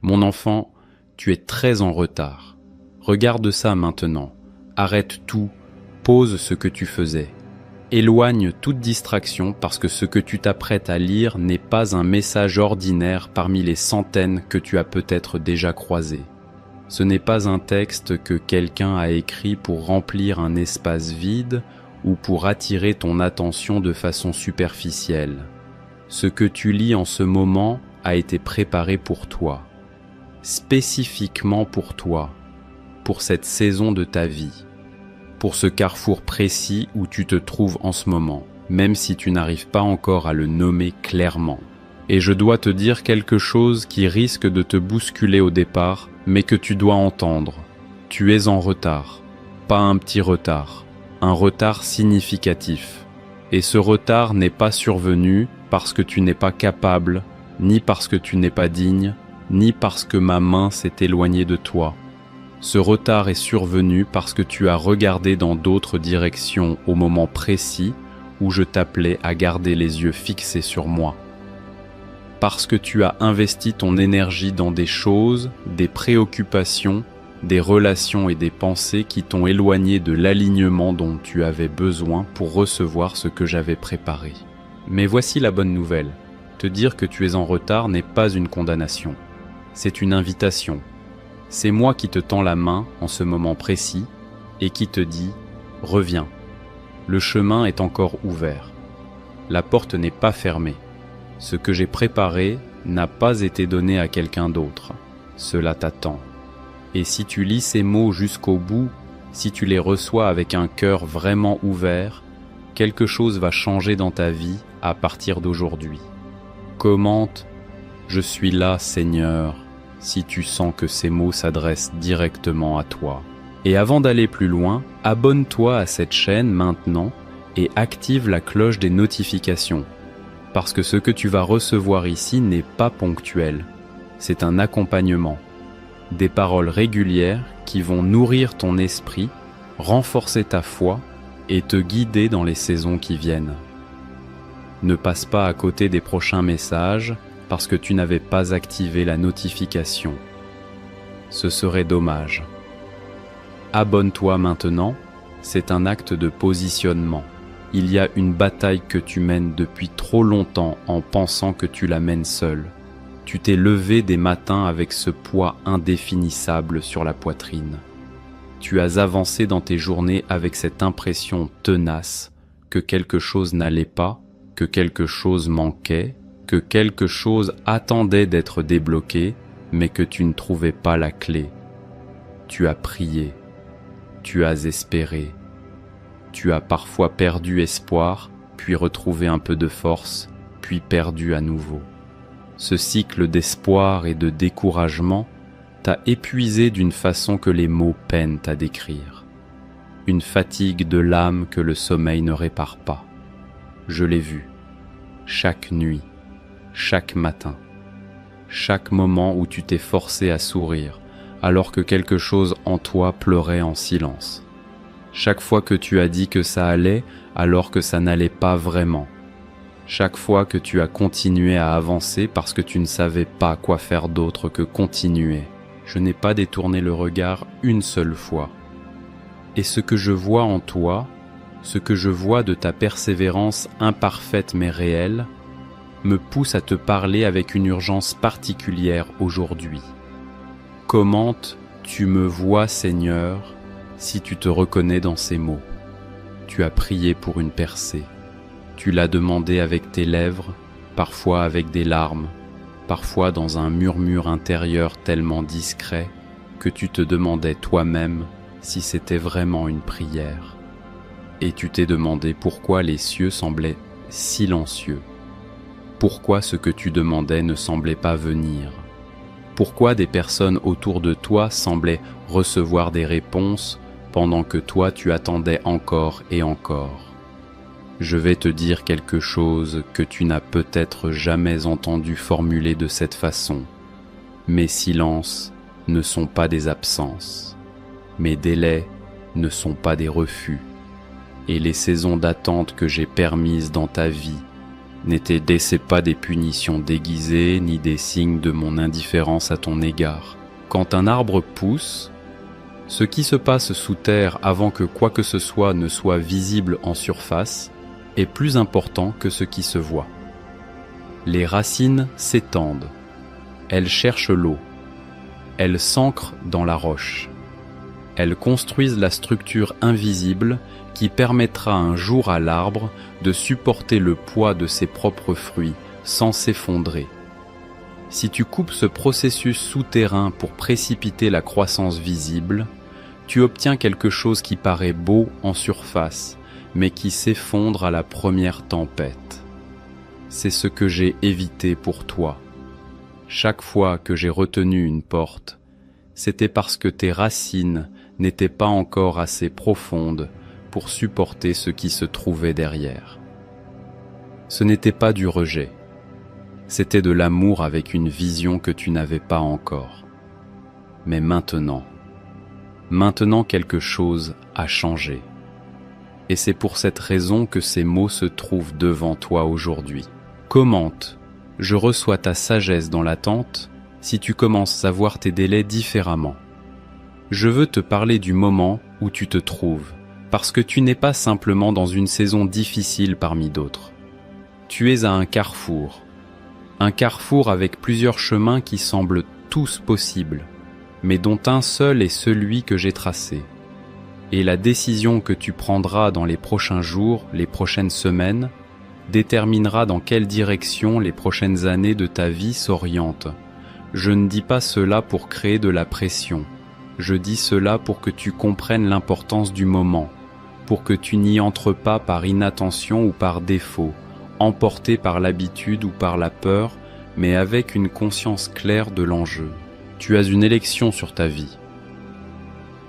Mon enfant, tu es très en retard. Regarde ça maintenant. Arrête tout, pose ce que tu faisais. Éloigne toute distraction parce que ce que tu t'apprêtes à lire n'est pas un message ordinaire parmi les centaines que tu as peut-être déjà croisés. Ce n'est pas un texte que quelqu'un a écrit pour remplir un espace vide ou pour attirer ton attention de façon superficielle. Ce que tu lis en ce moment a été préparé pour toi, spécifiquement pour toi, pour cette saison de ta vie, pour ce carrefour précis où tu te trouves en ce moment, même si tu n'arrives pas encore à le nommer clairement. Et je dois te dire quelque chose qui risque de te bousculer au départ, mais que tu dois entendre. Tu es en retard, pas un petit retard, un retard significatif. Et ce retard n'est pas survenu parce que tu n'es pas capable, ni parce que tu n'es pas digne, ni parce que ma main s'est éloignée de toi. Ce retard est survenu parce que tu as regardé dans d'autres directions au moment précis où je t'appelais à garder les yeux fixés sur moi. Parce que tu as investi ton énergie dans des choses, des préoccupations, des relations et des pensées qui t'ont éloigné de l'alignement dont tu avais besoin pour recevoir ce que j'avais préparé. Mais voici la bonne nouvelle. Te dire que tu es en retard n'est pas une condamnation. C'est une invitation. C'est moi qui te tends la main en ce moment précis et qui te dit « Reviens ». Le chemin est encore ouvert. La porte n'est pas fermée. Ce que j'ai préparé n'a pas été donné à quelqu'un d'autre. Cela t'attend. Et si tu lis ces mots jusqu'au bout, si tu les reçois avec un cœur vraiment ouvert, quelque chose va changer dans ta vie à partir d'aujourd'hui. Commente « Je suis là, Seigneur », si tu sens que ces mots s'adressent directement à toi. Et avant d'aller plus loin, abonne-toi à cette chaîne maintenant et active la cloche des notifications. Parce que ce que tu vas recevoir ici n'est pas ponctuel, c'est un accompagnement. Des paroles régulières qui vont nourrir ton esprit, renforcer ta foi et te guider dans les saisons qui viennent. Ne passe pas à côté des prochains messages parce que tu n'avais pas activé la notification. Ce serait dommage. Abonne-toi maintenant, c'est un acte de positionnement. Il y a une bataille que tu mènes depuis trop longtemps en pensant que tu la mènes seul. Tu t'es levé des matins avec ce poids indéfinissable sur la poitrine. Tu as avancé dans tes journées avec cette impression tenace que quelque chose n'allait pas, que quelque chose manquait, que quelque chose attendait d'être débloqué, mais que tu ne trouvais pas la clé. Tu as prié, tu as espéré, tu as parfois perdu espoir, puis retrouvé un peu de force, puis perdu à nouveau. Ce cycle d'espoir et de découragement t'a épuisé d'une façon que les mots peinent à décrire. Une fatigue de l'âme que le sommeil ne répare pas. Je l'ai vu, chaque nuit, chaque matin, chaque moment où tu t'es forcé à sourire, alors que quelque chose en toi pleurait en silence. Chaque fois que tu as dit que ça allait, alors que ça n'allait pas vraiment. Chaque fois que tu as continué à avancer parce que tu ne savais pas quoi faire d'autre que continuer. Je n'ai pas détourné le regard une seule fois. Et ce que je vois en toi, ce que je vois de ta persévérance imparfaite mais réelle, me pousse à te parler avec une urgence particulière aujourd'hui. Commente « Tu me vois, Seigneur » si tu te reconnais dans ces mots. Tu as prié pour une percée. Tu l'as demandé avec tes lèvres, parfois avec des larmes, parfois dans un murmure intérieur tellement discret que tu te demandais toi-même si c'était vraiment une prière. Et tu t'es demandé pourquoi les cieux semblaient silencieux. Pourquoi ce que tu demandais ne semblait pas venir? Pourquoi des personnes autour de toi semblaient recevoir des réponses pendant que toi tu attendais encore et encore? Je vais te dire quelque chose que tu n'as peut-être jamais entendu formuler de cette façon. Mes silences ne sont pas des absences. Mes délais ne sont pas des refus. Et les saisons d'attente que j'ai permises dans ta vie N'étaient pas des punitions déguisées, ni des signes de mon indifférence à ton égard. Quand un arbre pousse, ce qui se passe sous terre avant que quoi que ce soit ne soit visible en surface est plus important que ce qui se voit. Les racines s'étendent, elles cherchent l'eau, elles s'ancrent dans la roche, elles construisent la structure invisible qui permettra un jour à l'arbre de supporter le poids de ses propres fruits sans s'effondrer. Si tu coupes ce processus souterrain pour précipiter la croissance visible, tu obtiens quelque chose qui paraît beau en surface, mais qui s'effondre à la première tempête. C'est ce que j'ai évité pour toi. Chaque fois que j'ai retenu une porte, c'était parce que tes racines n'étaient pas encore assez profondes pour supporter ce qui se trouvait derrière. Ce n'était pas du rejet, c'était de l'amour avec une vision que tu n'avais pas encore. Mais maintenant quelque chose a changé. Et c'est pour cette raison que ces mots se trouvent devant toi aujourd'hui. Commente, je reçois ta sagesse dans l'attente si tu commences à voir tes délais différemment. Je veux te parler du moment où tu te trouves, parce que tu n'es pas simplement dans une saison difficile parmi d'autres. Tu es à un carrefour avec plusieurs chemins qui semblent tous possibles, mais dont un seul est celui que j'ai tracé. Et la décision que tu prendras dans les prochains jours, les prochaines semaines, déterminera dans quelle direction les prochaines années de ta vie s'orientent. Je ne dis pas cela pour créer de la pression, je dis cela pour que tu comprennes l'importance du moment, pour que tu n'y entres pas par inattention ou par défaut, emporté par l'habitude ou par la peur, mais avec une conscience claire de l'enjeu. Tu as une élection sur ta vie.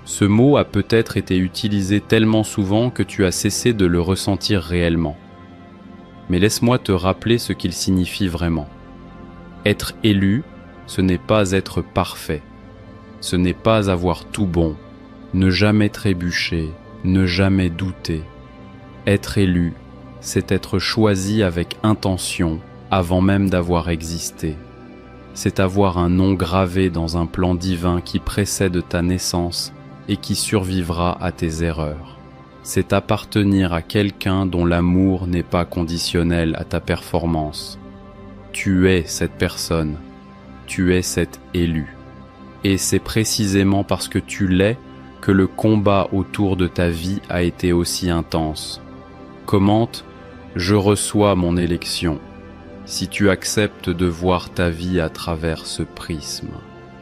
Ce mot a peut-être été utilisé tellement souvent que tu as cessé de le ressentir réellement. Mais laisse-moi te rappeler ce qu'il signifie vraiment. Être élu, ce n'est pas être parfait. Ce n'est pas avoir tout bon, ne jamais trébucher, ne jamais douter. Être élu, c'est être choisi avec intention avant même d'avoir existé. C'est avoir un nom gravé dans un plan divin qui précède ta naissance et qui survivra à tes erreurs. C'est appartenir à quelqu'un dont l'amour n'est pas conditionnel à ta performance. Tu es cette personne, tu es cet élu. Et c'est précisément parce que tu l'es que le combat autour de ta vie a été aussi intense. Commente, je reçois mon élection. Si tu acceptes de voir ta vie à travers ce prisme.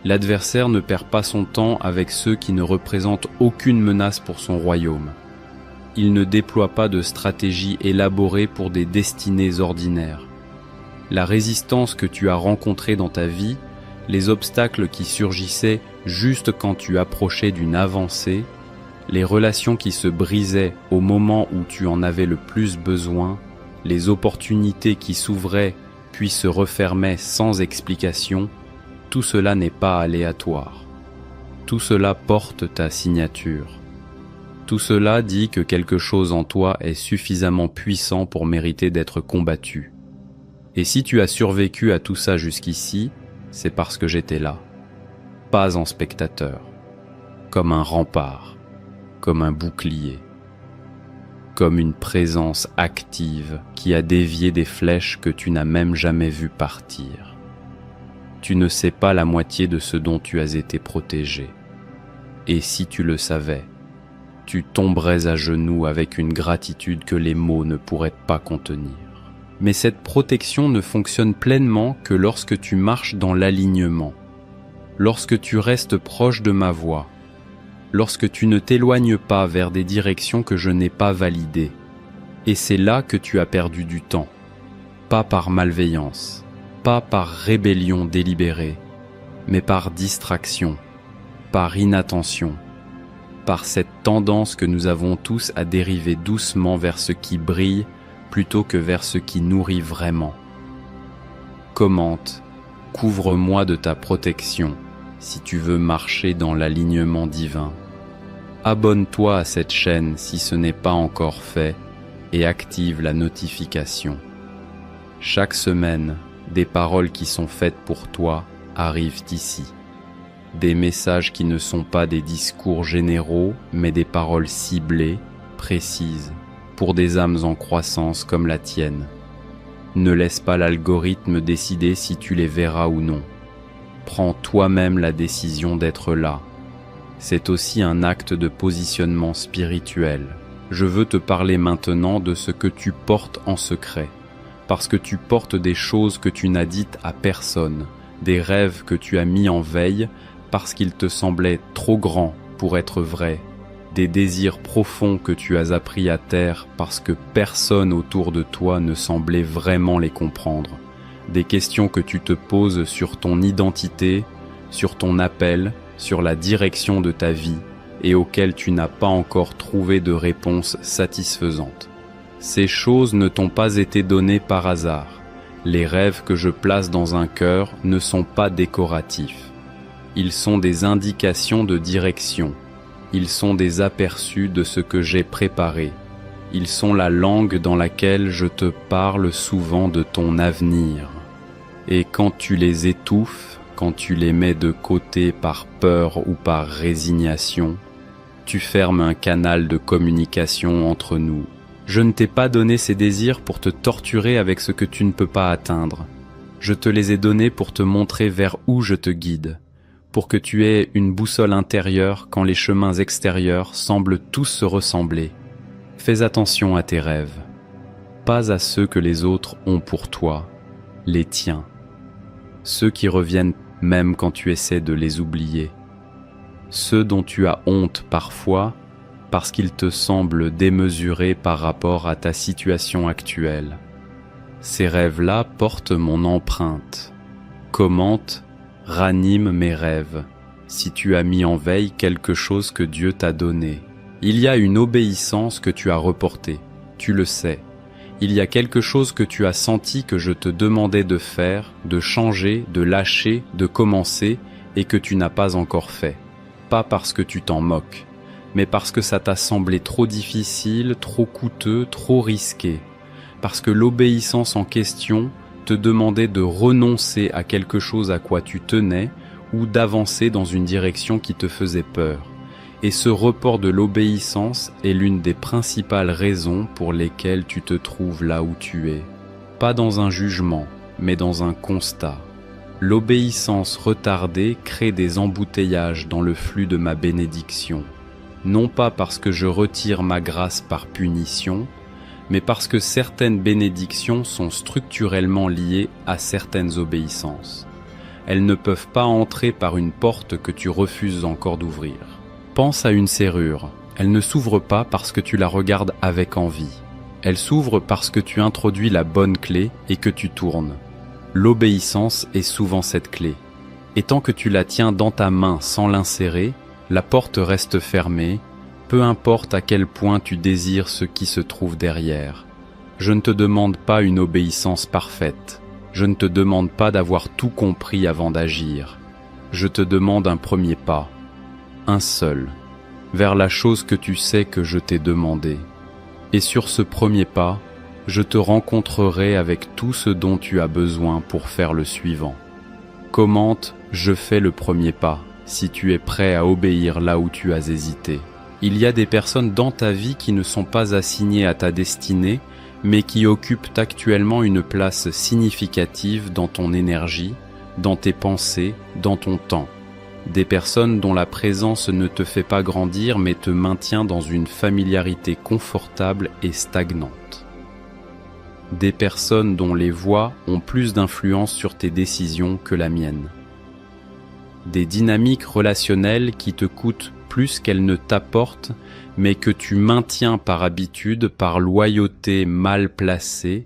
L'adversaire ne perd pas son temps avec ceux qui ne représentent aucune menace pour son royaume. Il ne déploie pas de stratégie élaborée pour des destinées ordinaires. La résistance que tu as rencontrée dans ta vie, les obstacles qui surgissaient juste quand tu approchais d'une avancée, les relations qui se brisaient au moment où tu en avais le plus besoin, les opportunités qui s'ouvraient puis se refermaient sans explication, tout cela n'est pas aléatoire. Tout cela porte ta signature. Tout cela dit que quelque chose en toi est suffisamment puissant pour mériter d'être combattu. Et si tu as survécu à tout ça jusqu'ici, c'est parce que j'étais là, pas en spectateur, comme un rempart, comme un bouclier, comme une présence active qui a dévié des flèches que tu n'as même jamais vues partir. Tu ne sais pas la moitié de ce dont tu as été protégé. Et si tu le savais, tu tomberais à genoux avec une gratitude que les mots ne pourraient pas contenir. Mais cette protection ne fonctionne pleinement que lorsque tu marches dans l'alignement, lorsque tu restes proche de ma voix, lorsque tu ne t'éloignes pas vers des directions que je n'ai pas validées. Et c'est là que tu as perdu du temps, pas par malveillance, pas par rébellion délibérée, mais par distraction, par inattention, par cette tendance que nous avons tous à dériver doucement vers ce qui brille plutôt que vers ce qui nourrit vraiment. Commente, couvre-moi de ta protection si tu veux marcher dans l'alignement divin. Abonne-toi à cette chaîne si ce n'est pas encore fait et active la notification. Chaque semaine, des paroles qui sont faites pour toi arrivent ici. Des messages qui ne sont pas des discours généraux, mais des paroles ciblées, précises, pour des âmes en croissance comme la tienne. Ne laisse pas l'algorithme décider si tu les verras ou non. Prends toi-même la décision d'être là. C'est aussi un acte de positionnement spirituel. Je veux te parler maintenant de ce que tu portes en secret, parce que tu portes des choses que tu n'as dites à personne, des rêves que tu as mis en veille parce qu'ils te semblaient trop grands pour être vrais, des désirs profonds que tu as appris à taire parce que personne autour de toi ne semblait vraiment les comprendre, des questions que tu te poses sur ton identité, sur ton appel, sur la direction de ta vie et auxquelles tu n'as pas encore trouvé de réponse satisfaisante. Ces choses ne t'ont pas été données par hasard. Les rêves que je place dans un cœur ne sont pas décoratifs. Ils sont des indications de direction. Ils sont des aperçus de ce que j'ai préparé. Ils sont la langue dans laquelle je te parle souvent de ton avenir. Et quand tu les étouffes, quand tu les mets de côté par peur ou par résignation, tu fermes un canal de communication entre nous. Je ne t'ai pas donné ces désirs pour te torturer avec ce que tu ne peux pas atteindre. Je te les ai donnés pour te montrer vers où je te guide, pour que tu aies une boussole intérieure quand les chemins extérieurs semblent tous se ressembler. Fais attention à tes rêves, pas à ceux que les autres ont pour toi, les tiens, ceux qui reviennent même quand tu essaies de les oublier, ceux dont tu as honte parfois parce qu'ils te semblent démesurés par rapport à ta situation actuelle. Ces rêves-là portent mon empreinte, commentent, raniment mes rêves, si tu as mis en veille quelque chose que Dieu t'a donné. Il y a une obéissance que tu as reportée, tu le sais. Il y a quelque chose que tu as senti que je te demandais de faire, de changer, de lâcher, de commencer, et que tu n'as pas encore fait. Pas parce que tu t'en moques, mais parce que ça t'a semblé trop difficile, trop coûteux, trop risqué. Parce que l'obéissance en question te demandait de renoncer à quelque chose à quoi tu tenais ou d'avancer dans une direction qui te faisait peur. Et ce report de l'obéissance est l'une des principales raisons pour lesquelles tu te trouves là où tu es. Pas dans un jugement, mais dans un constat. L'obéissance retardée crée des embouteillages dans le flux de ma bénédiction. Non pas parce que je retire ma grâce par punition, mais parce que certaines bénédictions sont structurellement liées à certaines obéissances. Elles ne peuvent pas entrer par une porte que tu refuses encore d'ouvrir. Pense à une serrure. Elle ne s'ouvre pas parce que tu la regardes avec envie. Elle s'ouvre parce que tu introduis la bonne clé et que tu tournes. L'obéissance est souvent cette clé. Et tant que tu la tiens dans ta main sans l'insérer, la porte reste fermée, peu importe à quel point tu désires ce qui se trouve derrière. Je ne te demande pas une obéissance parfaite. Je ne te demande pas d'avoir tout compris avant d'agir. Je te demande un premier pas, un seul, vers la chose que tu sais que je t'ai demandé. Et sur ce premier pas, je te rencontrerai avec tout ce dont tu as besoin pour faire le suivant. Commente « Je fais le premier pas » si tu es prêt à obéir là où tu as hésité. Il y a des personnes dans ta vie qui ne sont pas assignées à ta destinée, mais qui occupent actuellement une place significative dans ton énergie, dans tes pensées, dans ton temps. Des personnes dont la présence ne te fait pas grandir mais te maintient dans une familiarité confortable et stagnante. Des personnes dont les voix ont plus d'influence sur tes décisions que la mienne. Des dynamiques relationnelles qui te coûtent plus qu'elles ne t'apportent, mais que tu maintiens par habitude, par loyauté mal placée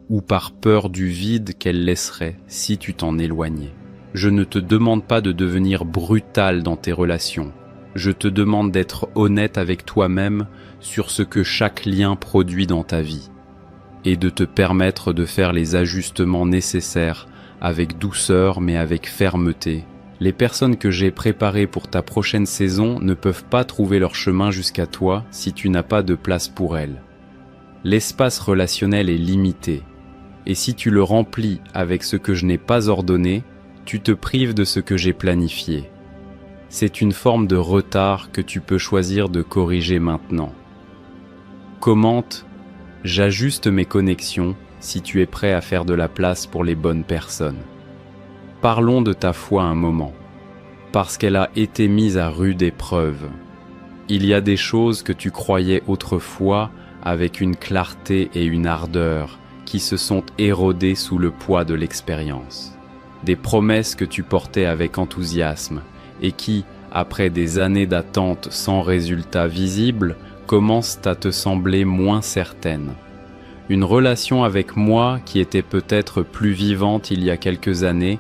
ou par peur du vide qu'elles laisseraient si tu t'en éloignais. Je ne te demande pas de devenir brutal dans tes relations. Je te demande d'être honnête avec toi-même sur ce que chaque lien produit dans ta vie et de te permettre de faire les ajustements nécessaires avec douceur mais avec fermeté. Les personnes que j'ai préparées pour ta prochaine saison ne peuvent pas trouver leur chemin jusqu'à toi si tu n'as pas de place pour elles. L'espace relationnel est limité Et si tu le remplis avec ce que je n'ai pas ordonné, tu te prives de ce que j'ai planifié. C'est une forme de retard que tu peux choisir de corriger maintenant. Commente « J'ajuste mes connexions » si tu es prêt à faire de la place pour les bonnes personnes. Parlons de ta foi un moment, parce qu'elle a été mise à rude épreuve. Il y a des choses que tu croyais autrefois avec une clarté et une ardeur qui se sont érodées sous le poids de l'expérience. Des promesses que tu portais avec enthousiasme et qui, après des années d'attente sans résultat visible, commencent à te sembler moins certaines. Une relation avec moi qui était peut-être plus vivante il y a quelques années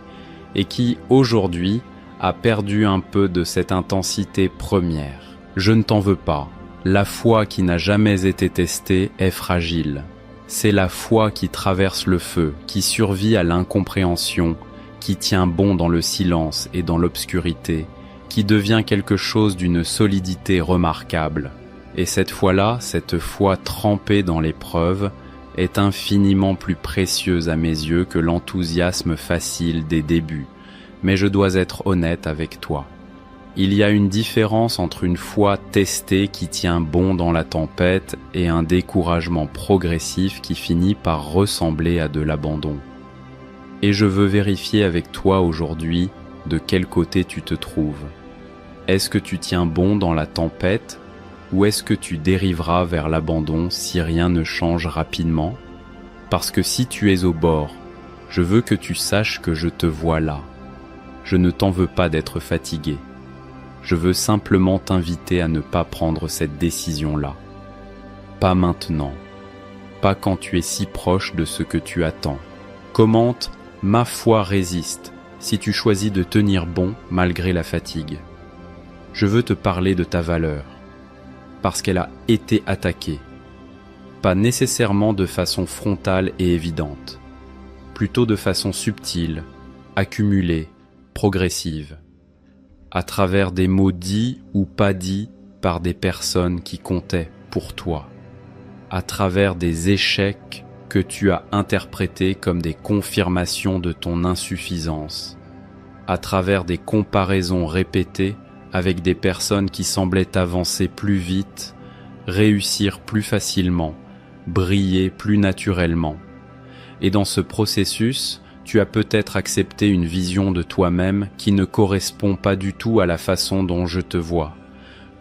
et qui, aujourd'hui, a perdu un peu de cette intensité première. Je ne t'en veux pas. La foi qui n'a jamais été testée est fragile. C'est la foi qui traverse le feu, qui survit à l'incompréhension, qui tient bon dans le silence et dans l'obscurité, qui devient quelque chose d'une solidité remarquable. Et cette foi-là, cette foi trempée dans l'épreuve, est infiniment plus précieuse à mes yeux que l'enthousiasme facile des débuts. Mais je dois être honnête avec toi. Il y a une différence entre une foi testée qui tient bon dans la tempête et un découragement progressif qui finit par ressembler à de l'abandon. Et je veux vérifier avec toi aujourd'hui de quel côté tu te trouves. Est-ce que tu tiens bon dans la tempête ou est-ce que tu dériveras vers l'abandon si rien ne change rapidement? Parce que si tu es au bord, je veux que tu saches que je te vois là. Je ne t'en veux pas d'être fatigué. Je veux simplement t'inviter à ne pas prendre cette décision-là. Pas maintenant. Pas quand tu es si proche de ce que tu attends. Commente « Ma foi résiste » si tu choisis de tenir bon malgré la fatigue. Je veux te parler de ta valeur, parce qu'elle a été attaquée. Pas nécessairement de façon frontale et évidente, plutôt de façon subtile, accumulée, progressive, à travers des mots dits ou pas dits par des personnes qui comptaient pour toi, à travers des échecs que tu as interprétés comme des confirmations de ton insuffisance, à travers des comparaisons répétées avec des personnes qui semblaient avancer plus vite, réussir plus facilement, briller plus naturellement. Et dans ce processus, tu as peut-être accepté une vision de toi-même qui ne correspond pas du tout à la façon dont je te vois.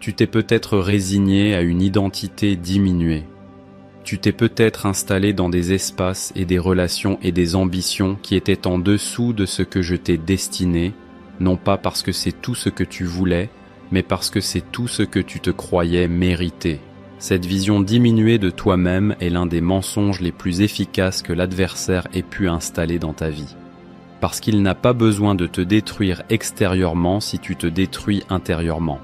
Tu t'es peut-être résigné à une identité diminuée. Tu t'es peut-être installé dans des espaces et des relations et des ambitions qui étaient en dessous de ce que je t'ai destiné, non pas parce que c'est tout ce que tu voulais, mais parce que c'est tout ce que tu te croyais mériter. Cette vision diminuée de toi-même est l'un des mensonges les plus efficaces que l'adversaire ait pu installer dans ta vie. Parce qu'il n'a pas besoin de te détruire extérieurement si tu te détruis intérieurement.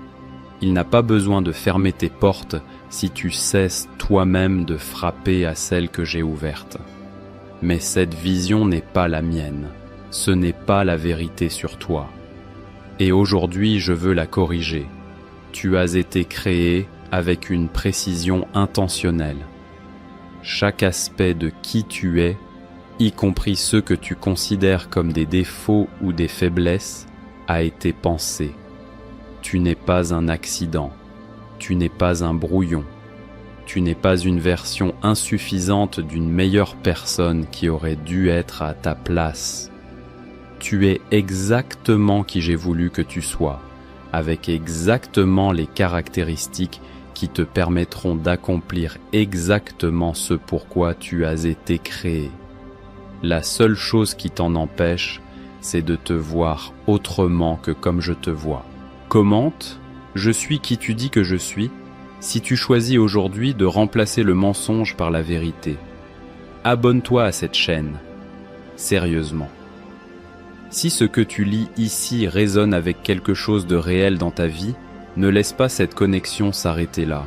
Il n'a pas besoin de fermer tes portes si tu cesses toi-même de frapper à celles que j'ai ouvertes. Mais cette vision n'est pas la mienne. Ce n'est pas la vérité sur toi. Et aujourd'hui, je veux la corriger. Tu as été créé avec une précision intentionnelle. Chaque aspect de qui tu es, y compris ceux que tu considères comme des défauts ou des faiblesses, a été pensé. Tu n'es pas un accident, tu n'es pas un brouillon, tu n'es pas une version insuffisante d'une meilleure personne qui aurait dû être à ta place. Tu es exactement qui j'ai voulu que tu sois, avec exactement les caractéristiques qui te permettront d'accomplir exactement ce pourquoi tu as été créé. La seule chose qui t'en empêche, c'est de te voir autrement que comme je te vois. Commente « Je suis qui tu dis que je suis » si tu choisis aujourd'hui de remplacer le mensonge par la vérité. Abonne-toi à cette chaîne. Sérieusement. Si ce que tu lis ici résonne avec quelque chose de réel dans ta vie, ne laisse pas cette connexion s'arrêter là.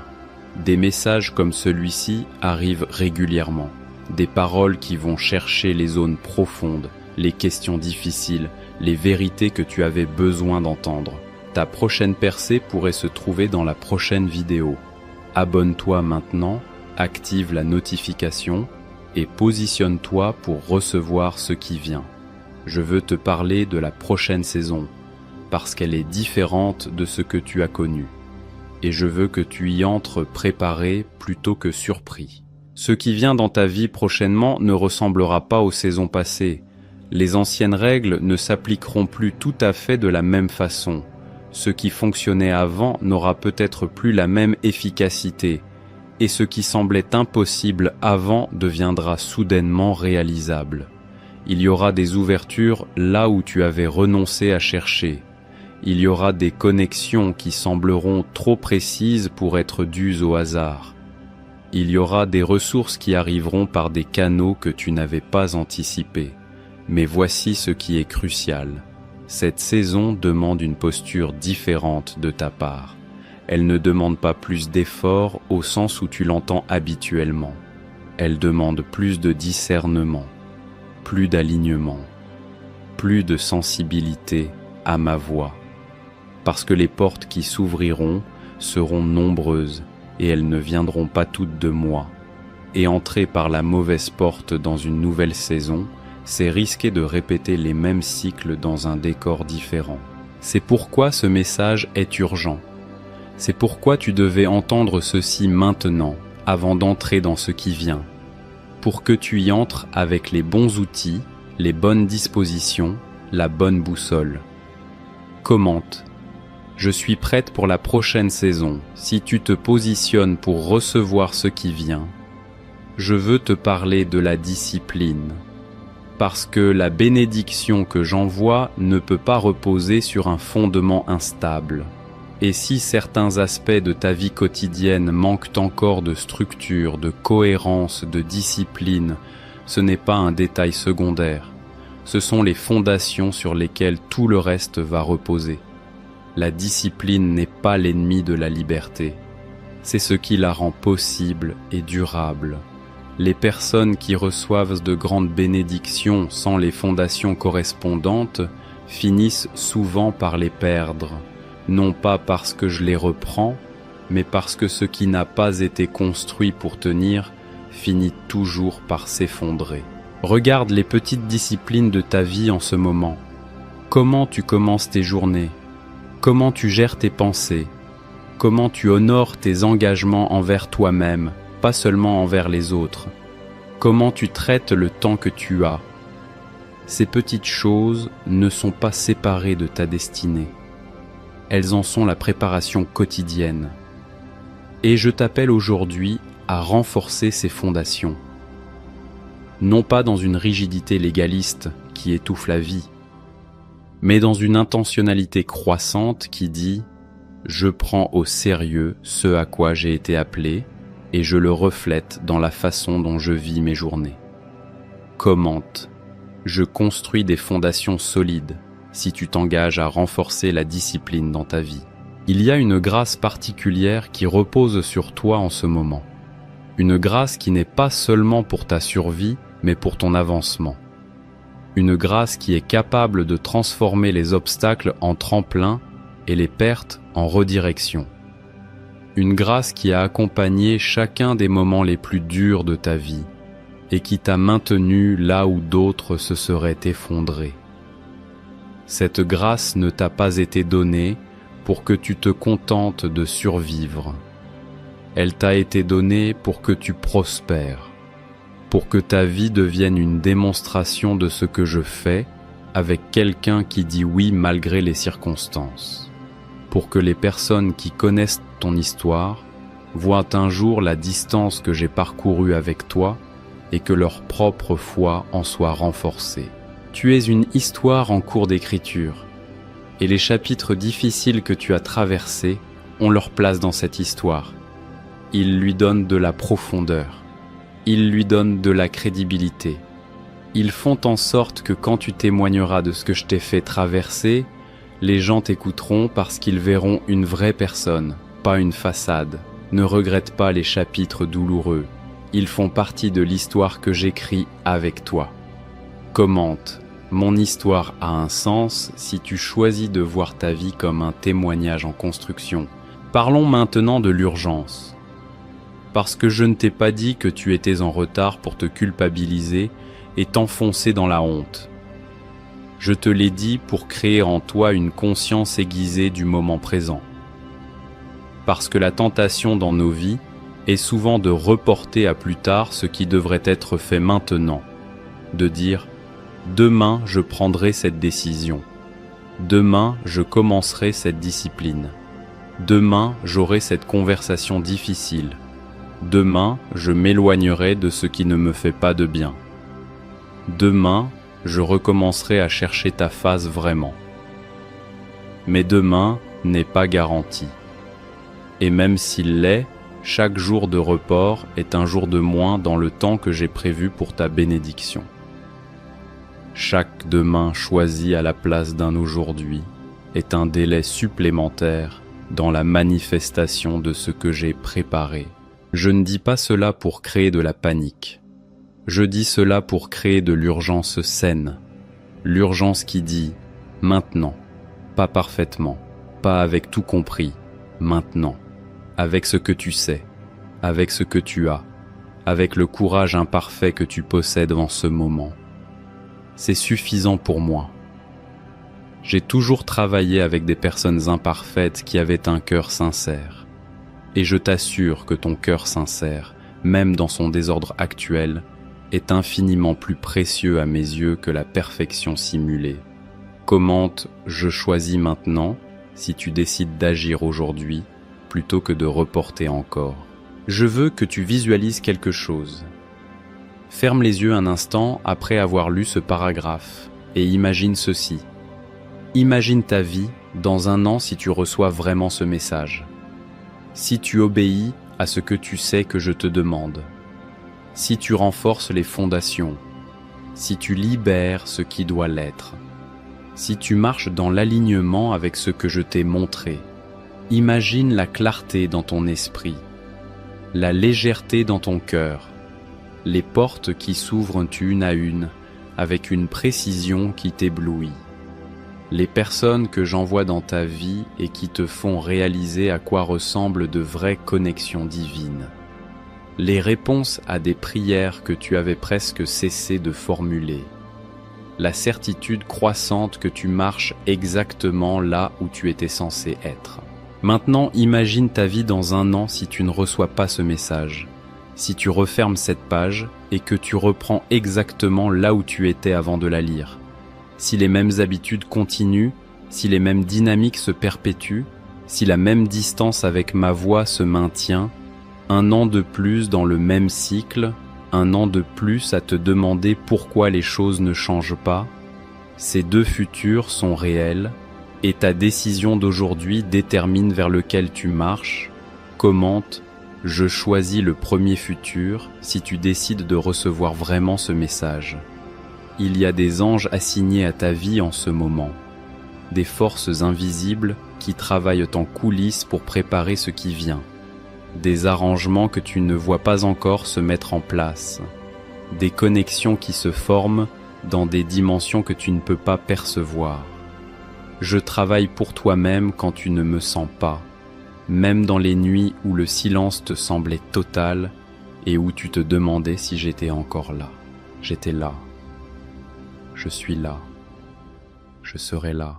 Des messages comme celui-ci arrivent régulièrement. Des paroles qui vont chercher les zones profondes, les questions difficiles, les vérités que tu avais besoin d'entendre. Ta prochaine percée pourrait se trouver dans la prochaine vidéo. Abonne-toi maintenant, active la notification et positionne-toi pour recevoir ce qui vient. Je veux te parler de la prochaine saison, parce qu'elle est différente de ce que tu as connu. Et je veux que tu y entres préparé plutôt que surpris. Ce qui vient dans ta vie prochainement ne ressemblera pas aux saisons passées. Les anciennes règles ne s'appliqueront plus tout à fait de la même façon. Ce qui fonctionnait avant n'aura peut-être plus la même efficacité, et ce qui semblait impossible avant deviendra soudainement réalisable. Il y aura des ouvertures là où tu avais renoncé à chercher. Il y aura des connexions qui sembleront trop précises pour être dues au hasard. Il y aura des ressources qui arriveront par des canaux que tu n'avais pas anticipés. Mais voici ce qui est crucial. Cette saison demande une posture différente de ta part. Elle ne demande pas plus d'effort au sens où tu l'entends habituellement. Elle demande plus de discernement, plus d'alignement, plus de sensibilité à ma voix. Parce que les portes qui s'ouvriront seront nombreuses et elles ne viendront pas toutes de moi. Et entrer par la mauvaise porte dans une nouvelle saison, c'est risquer de répéter les mêmes cycles dans un décor différent. C'est pourquoi ce message est urgent. C'est pourquoi tu devais entendre ceci maintenant, avant d'entrer dans ce qui vient. Pour que tu y entres avec les bons outils, les bonnes dispositions, la bonne boussole. Commente. Je suis prête pour la prochaine saison. Si tu te positionnes pour recevoir ce qui vient, je veux te parler de la discipline. Parce que la bénédiction que j'envoie ne peut pas reposer sur un fondement instable. Et si certains aspects de ta vie quotidienne manquent encore de structure, de cohérence, de discipline, ce n'est pas un détail secondaire. Ce sont les fondations sur lesquelles tout le reste va reposer. La discipline n'est pas l'ennemi de la liberté. C'est ce qui la rend possible et durable. Les personnes qui reçoivent de grandes bénédictions sans les fondations correspondantes finissent souvent par les perdre, non pas parce que je les reprends, mais parce que ce qui n'a pas été construit pour tenir finit toujours par s'effondrer. Regarde les petites disciplines de ta vie en ce moment. Comment tu commences tes journées? Comment tu gères tes pensées? Comment tu honores tes engagements envers toi-même, pas seulement envers les autres? Comment tu traites le temps que tu as? Ces petites choses ne sont pas séparées de ta destinée. Elles en sont la préparation quotidienne. Et je t'appelle aujourd'hui à renforcer ces fondations. Non pas dans une rigidité légaliste qui étouffe la vie, mais dans une intentionnalité croissante qui dit « Je prends au sérieux ce à quoi j'ai été appelé et je le reflète dans la façon dont je vis mes journées. » Commente. Je construis des fondations solides si tu t'engages à renforcer la discipline dans ta vie. Il y a une grâce particulière qui repose sur toi en ce moment. Une grâce qui n'est pas seulement pour ta survie, mais pour ton avancement. Une grâce qui est capable de transformer les obstacles en tremplin et les pertes en redirection. Une grâce qui a accompagné chacun des moments les plus durs de ta vie et qui t'a maintenu là où d'autres se seraient effondrés. Cette grâce ne t'a pas été donnée pour que tu te contentes de survivre. Elle t'a été donnée pour que tu prospères, pour que ta vie devienne une démonstration de ce que je fais avec quelqu'un qui dit oui malgré les circonstances, pour que les personnes qui connaissent ton histoire voient un jour la distance que j'ai parcourue avec toi et que leur propre foi en soit renforcée. Tu es une histoire en cours d'écriture, et les chapitres difficiles que tu as traversés ont leur place dans cette histoire. Ils lui donnent de la profondeur, ils lui donnent de la crédibilité. Ils font en sorte que quand tu témoigneras de ce que je t'ai fait traverser, les gens t'écouteront parce qu'ils verront une vraie personne, pas une façade. Ne regrette pas les chapitres douloureux, ils font partie de l'histoire que j'écris avec toi. Commente. Mon histoire a un sens si tu choisis de voir ta vie comme un témoignage en construction. Parlons maintenant de l'urgence. parce que je ne t'ai pas dit que tu étais en retard pour te culpabiliser et t'enfoncer dans la honte. Je te l'ai dit pour créer en toi une conscience aiguisée du moment présent. Parce que la tentation dans nos vies est souvent de reporter à plus tard ce qui devrait être fait maintenant, de dire « demain je prendrai cette décision ». Demain, je commencerai cette discipline. Demain, j'aurai cette conversation difficile. Demain, je m'éloignerai de ce qui ne me fait pas de bien. Demain, je recommencerai à chercher ta face vraiment. Mais demain n'est pas garanti. Et même s'il l'est, chaque jour de report est un jour de moins dans le temps que j'ai prévu pour ta bénédiction. Chaque demain choisi à la place d'un aujourd'hui est un délai supplémentaire dans la manifestation de ce que j'ai préparé. Je ne dis pas cela pour créer de la panique. Je dis cela pour créer de l'urgence saine. L'urgence qui dit « maintenant », pas parfaitement, pas avec tout compris, maintenant, avec ce que tu sais, avec ce que tu as, avec le courage imparfait que tu possèdes en ce moment. C'est suffisant pour moi. J'ai toujours travaillé avec des personnes imparfaites qui avaient un cœur sincère. Et je t'assure que ton cœur sincère, même dans son désordre actuel, est infiniment plus précieux à mes yeux que la perfection simulée. Commente « Je choisis maintenant » si tu décides d'agir aujourd'hui plutôt que de reporter encore. Je veux que tu visualises quelque chose. Ferme les yeux un instant après avoir lu ce paragraphe et imagine ceci. Imagine ta vie dans un an si tu reçois vraiment ce message. Si tu obéis à ce que tu sais que je te demande. Si tu renforces les fondations. Si tu libères ce qui doit l'être. Si tu marches dans l'alignement avec ce que je t'ai montré. Imagine la clarté dans ton esprit, la légèreté dans ton cœur, les portes qui s'ouvrent une à une avec une précision qui t'éblouit. Les personnes que j'envoie dans ta vie et qui te font réaliser à quoi ressemblent de vraies connexions divines. Les réponses à des prières que tu avais presque cessé de formuler. La certitude croissante que tu marches exactement là où tu étais censé être. Maintenant, imagine ta vie dans un an si tu ne reçois pas ce message. Si tu refermes cette page et que tu reprends exactement là où tu étais avant de la lire. Si les mêmes habitudes continuent, si les mêmes dynamiques se perpétuent, si la même distance avec ma voix se maintient, un an de plus dans le même cycle, un an de plus à te demander pourquoi les choses ne changent pas, ces deux futurs sont réels et ta décision d'aujourd'hui détermine vers lequel tu marches. Commente « Je choisis le premier futur » si tu décides de recevoir vraiment ce message. Il y a des anges assignés à ta vie en ce moment, des forces invisibles qui travaillent en coulisses pour préparer ce qui vient, des arrangements que tu ne vois pas encore se mettre en place, des connexions qui se forment dans des dimensions que tu ne peux pas percevoir. Je travaille pour toi-même quand tu ne me sens pas, même dans les nuits où le silence te semblait total et où tu te demandais si j'étais encore là. J'étais là. Je suis là. Je serai là.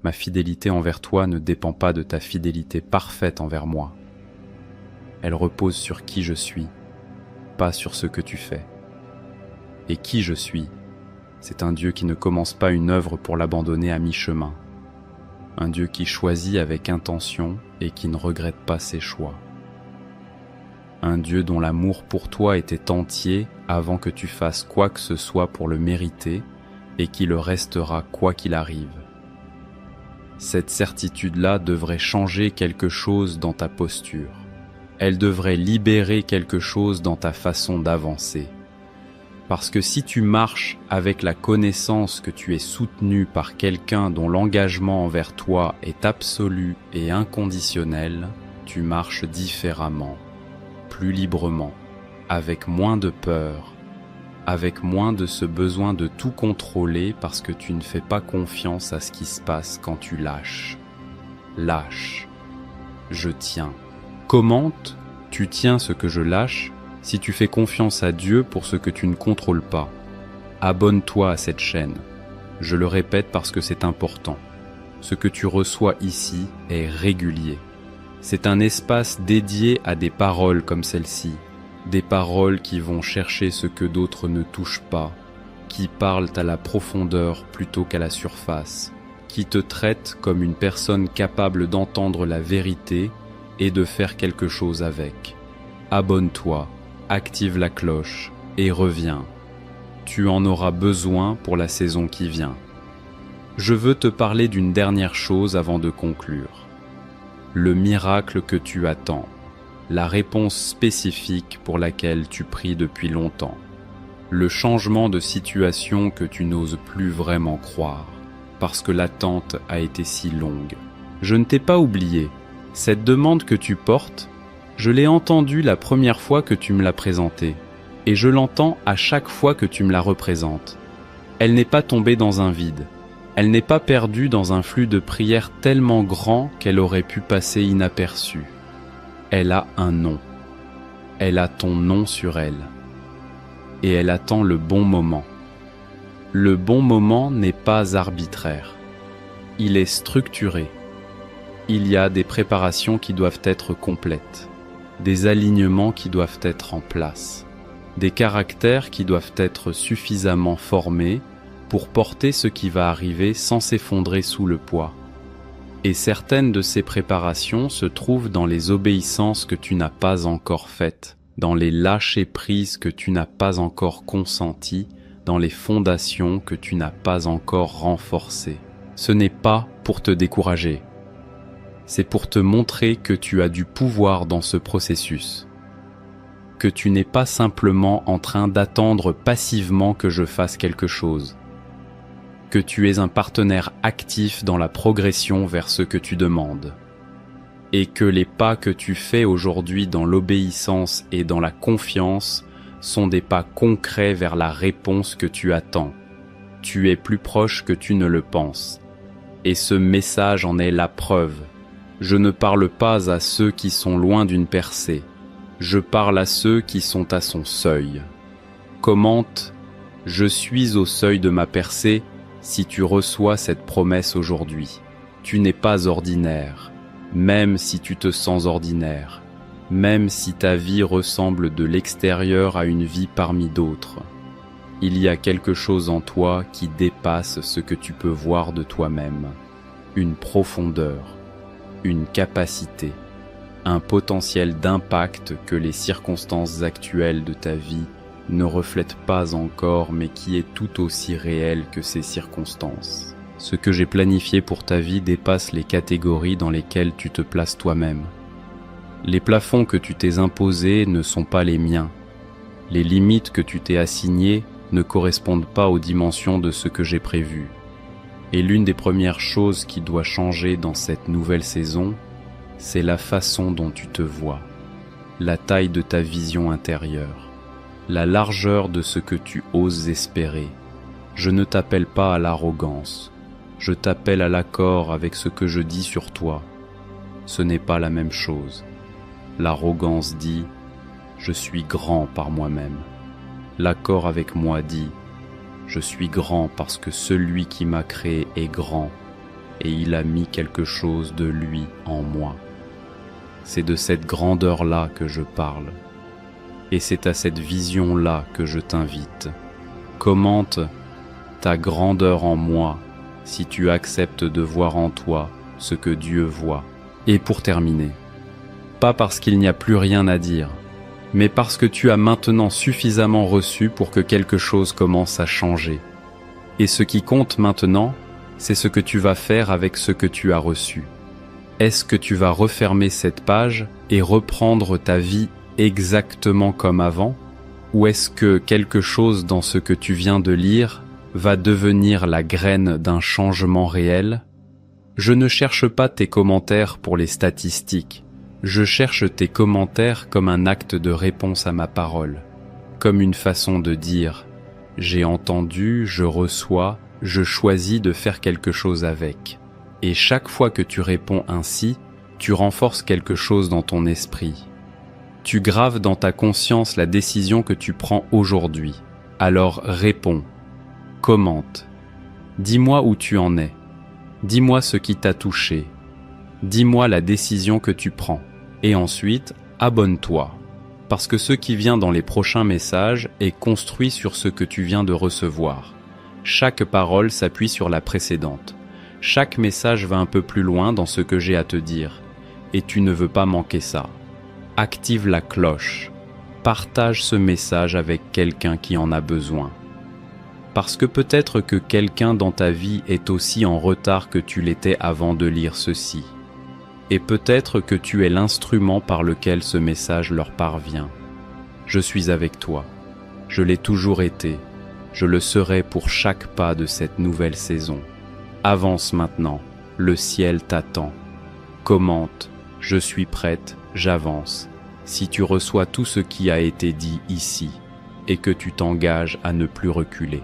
Ma fidélité envers toi ne dépend pas de ta fidélité parfaite envers moi. Elle repose sur qui je suis, pas sur ce que tu fais. Et qui je suis, c'est un Dieu qui ne commence pas une œuvre pour l'abandonner à mi-chemin. Un Dieu qui choisit avec intention et qui ne regrette pas ses choix. Un Dieu dont l'amour pour toi était entier avant que tu fasses quoi que ce soit pour le mériter et qui le restera quoi qu'il arrive. Cette certitude-là devrait changer quelque chose dans ta posture. Elle devrait libérer quelque chose dans ta façon d'avancer. Parce que si tu marches avec la connaissance que tu es soutenu par quelqu'un dont l'engagement envers toi est absolu et inconditionnel, tu marches différemment, plus librement, avec moins de peur, avec moins de ce besoin de tout contrôler parce que tu ne fais pas confiance à ce qui se passe quand tu lâches. Lâche. Je tiens. Commente Tu tiens ce que je lâche si tu fais confiance à Dieu pour ce que tu ne contrôles pas. Abonne-toi à cette chaîne. Je le répète parce que c'est important. Ce que tu reçois ici est régulier. C'est un espace dédié à des paroles comme celle-ci, des paroles qui vont chercher ce que d'autres ne touchent pas, qui parlent à la profondeur plutôt qu'à la surface, qui te traitent comme une personne capable d'entendre la vérité et de faire quelque chose avec. Abonne-toi, active la cloche et reviens. Tu en auras besoin pour la saison qui vient. Je veux te parler d'une dernière chose avant de conclure. Le miracle que tu attends, la réponse spécifique pour laquelle tu pries depuis longtemps, le changement de situation que tu n'oses plus vraiment croire, parce que l'attente a été si longue. Je ne t'ai pas oublié. Cette demande que tu portes, je l'ai entendue la première fois que tu me l'as présentée, et je l'entends à chaque fois que tu me la représentes. Elle n'est pas tombée dans un vide. Elle n'est pas perdue dans un flux de prières tellement grand qu'elle aurait pu passer inaperçue. Elle a un nom. Elle a ton nom sur elle. Et elle attend le bon moment. Le bon moment n'est pas arbitraire. Il est structuré. Il y a des préparations qui doivent être complètes, des alignements qui doivent être en place, des caractères qui doivent être suffisamment formés pour porter ce qui va arriver sans s'effondrer sous le poids. Et certaines de ces préparations se trouvent dans les obéissances que tu n'as pas encore faites, dans les lâcher-prises que tu n'as pas encore consenties, dans les fondations que tu n'as pas encore renforcées. Ce n'est pas pour te décourager. C'est pour te montrer que tu as du pouvoir dans ce processus, que tu n'es pas simplement en train d'attendre passivement que je fasse quelque chose, que tu es un partenaire actif dans la progression vers ce que tu demandes, et que les pas que tu fais aujourd'hui dans l'obéissance et dans la confiance sont des pas concrets vers la réponse que tu attends. Tu es plus proche que tu ne le penses, et ce message en est la preuve. Je ne parle pas à ceux qui sont loin d'une percée, je parle à ceux qui sont à son seuil. Commente « Je suis au seuil de ma percée » si tu reçois cette promesse aujourd'hui. Tu n'es pas ordinaire, même si tu te sens ordinaire, même si ta vie ressemble de l'extérieur à une vie parmi d'autres. Il y a quelque chose en toi qui dépasse ce que tu peux voir de toi-même, une profondeur, une capacité, un potentiel d'impact que les circonstances actuelles de ta vie ne reflètent pas encore mais qui est tout aussi réel que ces circonstances. Ce que j'ai planifié pour ta vie dépasse les catégories dans lesquelles tu te places toi-même. Les plafonds que tu t'es imposés ne sont pas les miens. Les limites que tu t'es assignées ne correspondent pas aux dimensions de ce que j'ai prévu. Et l'une des premières choses qui doit changer dans cette nouvelle saison, c'est la façon dont tu te vois, la taille de ta vision intérieure, la largeur de ce que tu oses espérer. Je ne t'appelle pas à l'arrogance, je t'appelle à l'accord avec ce que je dis sur toi. Ce n'est pas la même chose. L'arrogance dit « Je suis grand par moi-même ». L'accord avec moi dit « Je suis grand parce que celui qui m'a créé est grand et il a mis quelque chose de lui en moi ». C'est de cette grandeur-là que je parle. Et c'est à cette vision-là que je t'invite. Commente ta grandeur en moi si tu acceptes de voir en toi ce que Dieu voit. Et pour terminer, pas parce qu'il n'y a plus rien à dire, mais parce que tu as maintenant suffisamment reçu pour que quelque chose commence à changer. Et ce qui compte maintenant, c'est ce que tu vas faire avec ce que tu as reçu. Est-ce que tu vas refermer cette page et reprendre ta vie exactement comme avant? Ou est-ce que quelque chose dans ce que tu viens de lire va devenir la graine d'un changement réel? Je ne cherche pas tes commentaires pour les statistiques. Je cherche tes commentaires comme un acte de réponse à ma parole, comme une façon de dire « j'ai entendu, je reçois, je choisis de faire quelque chose avec ». Et chaque fois que tu réponds ainsi, tu renforces quelque chose dans ton esprit. Tu graves dans ta conscience la décision que tu prends aujourd'hui. Alors réponds, commente. Dis-moi où tu en es. Dis-moi ce qui t'a touché. Dis-moi la décision que tu prends. Et ensuite, abonne-toi. Parce que ce qui vient dans les prochains messages est construit sur ce que tu viens de recevoir. Chaque parole s'appuie sur la précédente. Chaque message va un peu plus loin dans ce que j'ai à te dire. Et tu ne veux pas manquer ça. Active la cloche. Partage ce message avec quelqu'un qui en a besoin. Parce que peut-être que quelqu'un dans ta vie est aussi en retard que tu l'étais avant de lire ceci. Et peut-être que tu es l'instrument par lequel ce message leur parvient. Je suis avec toi. Je l'ai toujours été. Je le serai pour chaque pas de cette nouvelle saison. Avance maintenant. Le ciel t'attend. Commente. Je suis prête. J'avance. Si tu reçois tout ce qui a été dit ici et que tu t'engages à ne plus reculer.